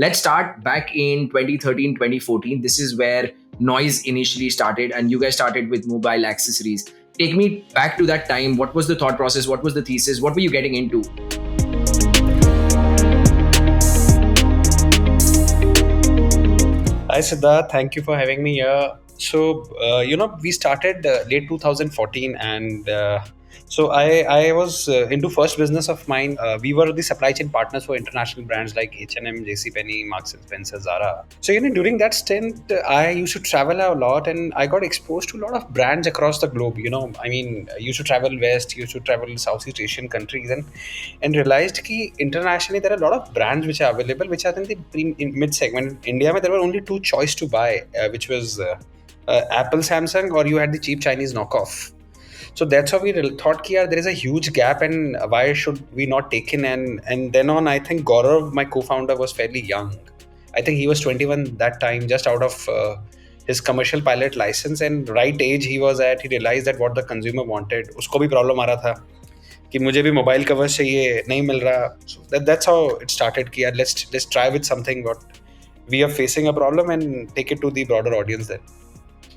Let's start back in 2013, 2014. This is where noise initially started, and you guys started with mobile accessories. Take me back to that time. What was the thought process? What was the thesis? What were you getting into? Hi Siddharth, thank you for having me here. We started late 2014, and I was into first business of mine. We were the supply chain partners for international brands like H&M, JCPenney, Marks and Spencer, Zara. During that stint, I used to travel a lot, and I got exposed to a lot of brands across the globe. I used to travel west, used to travel Southeast Asian countries, and realized कि internationally there are a lot of brands which are available which are in the mid segment. In India there were only two choice to buy, which was Apple, Samsung, or you had the cheap Chinese knockoff. So that's how we thought कि यार there is a huge gap, and why should we not take in, and then on I think Gaurav, my co-founder, was fairly young. I think he was 21 that time, just out of his commercial pilot license, and right age he was at, he realized that what the consumer wanted. उसको भी problem आ रहा था कि मुझे भी mobile covers चाहिए, नहीं मिल रहा. So that's how it started कि यार let's try with something what we are facing a problem and take it to the broader audience then.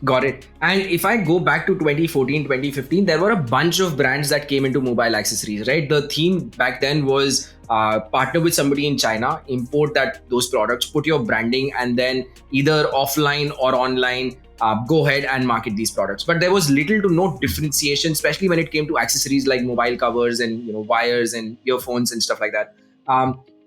Got it. And if I go back to 2014, 2015, there were a bunch of brands that came into mobile accessories, right? The theme back then was partner with somebody in China, import those products, put your branding, and then either offline or online, go ahead and market these products. But there was little to no differentiation, especially when it came to accessories like mobile covers and wires and earphones and stuff like that.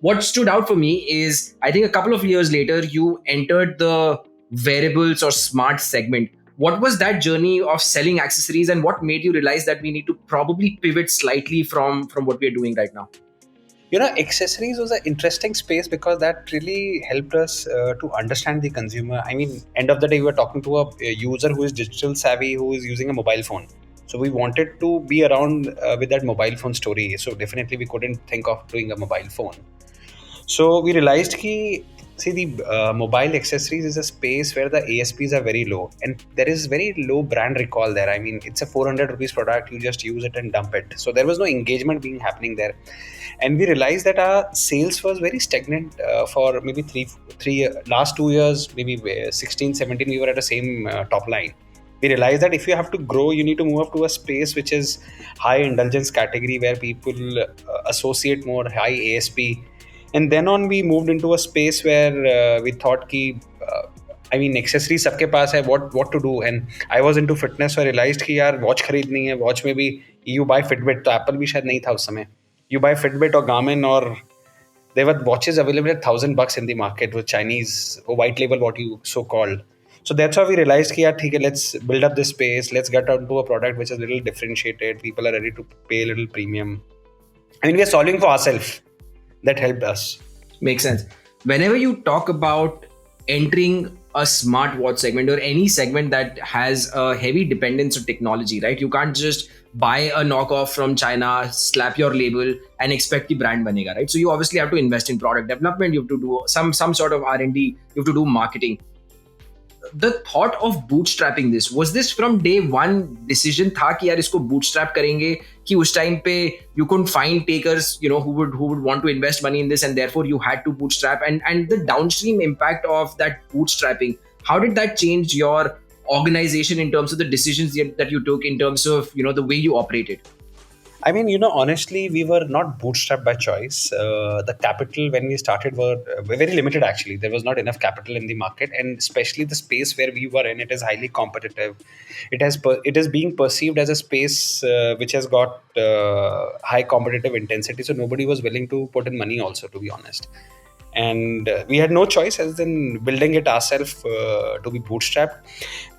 What stood out for me is I think a couple of years later, you entered the wearables or smart segment. What was that journey of selling accessories, and what made you realize that we need to probably pivot slightly from what we are doing right now? Accessories was an interesting space because that really helped us to understand the consumer. I mean, end of the day, we were talking to a user who is digital savvy, who is using a mobile phone. So we wanted to be around with that mobile phone story. So definitely we couldn't think of doing a mobile phone. So we realized ki, see, the mobile accessories is a space where the ASPs are very low, and there is very low brand recall there. I mean, it's a 400 rupees product, you just use it and dump it. So there was no engagement being happening there, and we realized that our sales was very stagnant for maybe three last 2 years, maybe 16, 17. We were at the same top line. We realized that if you have to grow, you need to move up to a space which is high indulgence category where people associate more high ASP. And then on we moved into a space where we thought ki I mean accessories सबके पास है, what to do. And I was into fitness, so I realized कि यार watch खरीदनी है. Watch में भी you buy Fitbit, तो Apple भी शायद नहीं था उस समय. You buy Fitbit or Garmin, or there were watches available at $1,000 in the market with Chinese or white label, what you so called. So that's how we realized कि यार ठीक है, let's build up this space, let's get onto a product which is a little differentiated, people are ready to pay a little premium. I mean, we are solving for ourselves. That helped us. Makes sense. Whenever you talk about entering a smartwatch segment or any segment that has a heavy dependence on technology, right? You can't just buy a knockoff from China, slap your label, and expect the brand banega, right? So you obviously have to invest in product development. You have to do some sort of R&D. You have to do marketing. The thought of bootstrapping this, was this from day one decision था कि यार इसको bootstrap करेंगे, कि उस time पे you couldn't find takers who would want to invest money in this, and therefore you had to bootstrap, and the downstream impact of that bootstrapping, how did that change your organization in terms of the decisions that you took, in terms of the way you operated? I mean, honestly, we were not bootstrapped by choice. The capital when we started were very limited. Actually, there was not enough capital in the market, and especially the space where we were in, it is highly competitive. It is being perceived as a space which has got high competitive intensity. So nobody was willing to put in money. Also, to be honest, and we had no choice as in building it ourselves to be bootstrapped.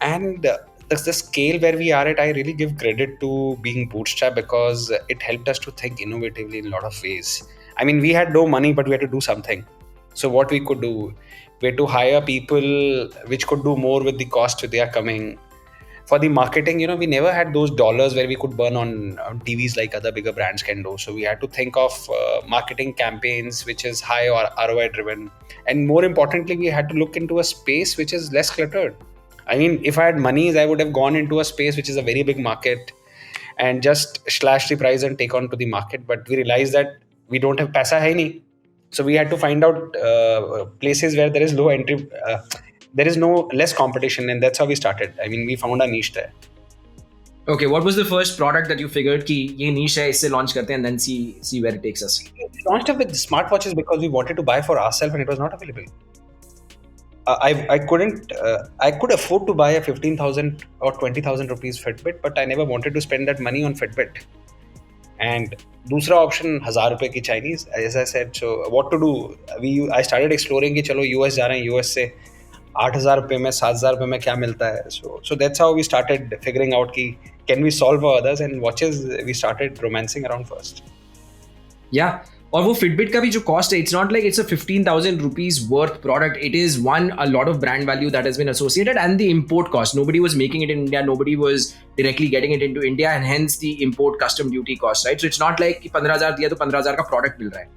And the scale where we are at, I really give credit to being bootstrapped because it helped us to think innovatively in a lot of ways. I mean, we had no money, but we had to do something. So what we could do, we had to hire people which could do more with the cost they are coming. For the marketing, we never had those dollars where we could burn on TVs like other bigger brands can do. So we had to think of marketing campaigns which is high or ROI driven. And more importantly, we had to look into a space which is less cluttered. I mean, if I had monies, I would have gone into a space which is a very big market and just slash the price and take on to the market. But we realized that we don't have paisa hai nahi. So we had to find out places where there is low entry, there is no less competition, and that's how we started. I mean, we found a niche there. Okay, what was the first product that you figured कि ये niche है इससे launch करते हैं and then see where it takes us? We launched up with smartwatches because we wanted to buy for ourselves and it was not available. I couldn't I could afford to buy a 15,000 or 20,000 rupees Fitbit, but I never wanted to spend that money on Fitbit. And दूसरा option 1,000 रुपए की Chinese, as I said. So what to do? I started exploring कि चलो US जा रहे हैं, US से 8,000 रुपए में 7,000 रुपए में क्या मिलता है. So that's how we started figuring out कि can we solve for others, and watches we started romancing around first. Yeah. और वो Fitbit का भी जो cost है, it's not like it's a 15,000 rupees worth product. It is one, a lot of brand value that has been associated, and the import cost. Nobody was making it in India. Nobody was directly getting it into India, and hence the import custom duty cost, right? So it's not like 15,000 दिया तो 15,000 का product मिल रहा है.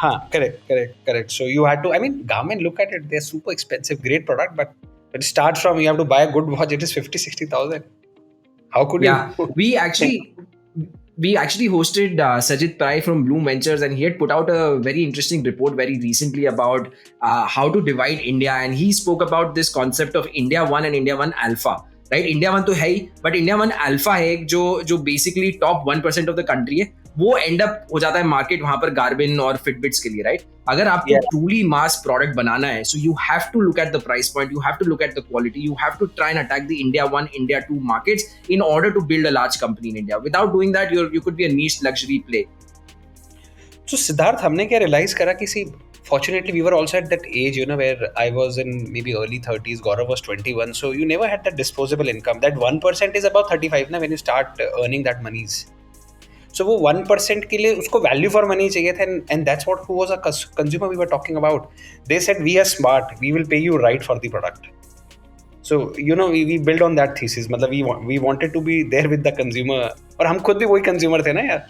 हाँ, correct. So you had to, I mean, Garmin, look at it, they're super expensive, great product, but it starts from, you have to buy a good watch, it is 50,000-60,000. How could Yeah, you? we actually hosted Sajid Pai from Bloom Ventures, and he had put out a very interesting report very recently about how to divide India, and he spoke about this concept of India 1 and India 1 Alpha. Right, India 1 तो है ही, but India 1 Alpha है जो basically top 1% of the country है, वो end up हो जाता है market वहाँ पर Garmin और Fitbits के लिए, right? अगर आपको truly mass product बनाना है, so you have to look at the price point, you have to look at the quality, you have to try and attack the India 1, India 2 markets in order to build a large company in India. Without doing that, you could be a niche luxury play. So Siddharth, हमने क्या realize करा कि see, fortunately we were also at that age, you know, where I was in maybe early 30s, Gaurav was 21, so you never had that disposable income. That 1% is about 35 na when you start earning that monies. So वो 1% के लिए उसको value for money चाहिए था, and that's what who was a consumer we were talking about. They said we are smart, we will pay you right for the product. So you know we build on that thesis. मतलब we wanted to be there with the consumer, और हम खुद भी वही consumer थे ना यार.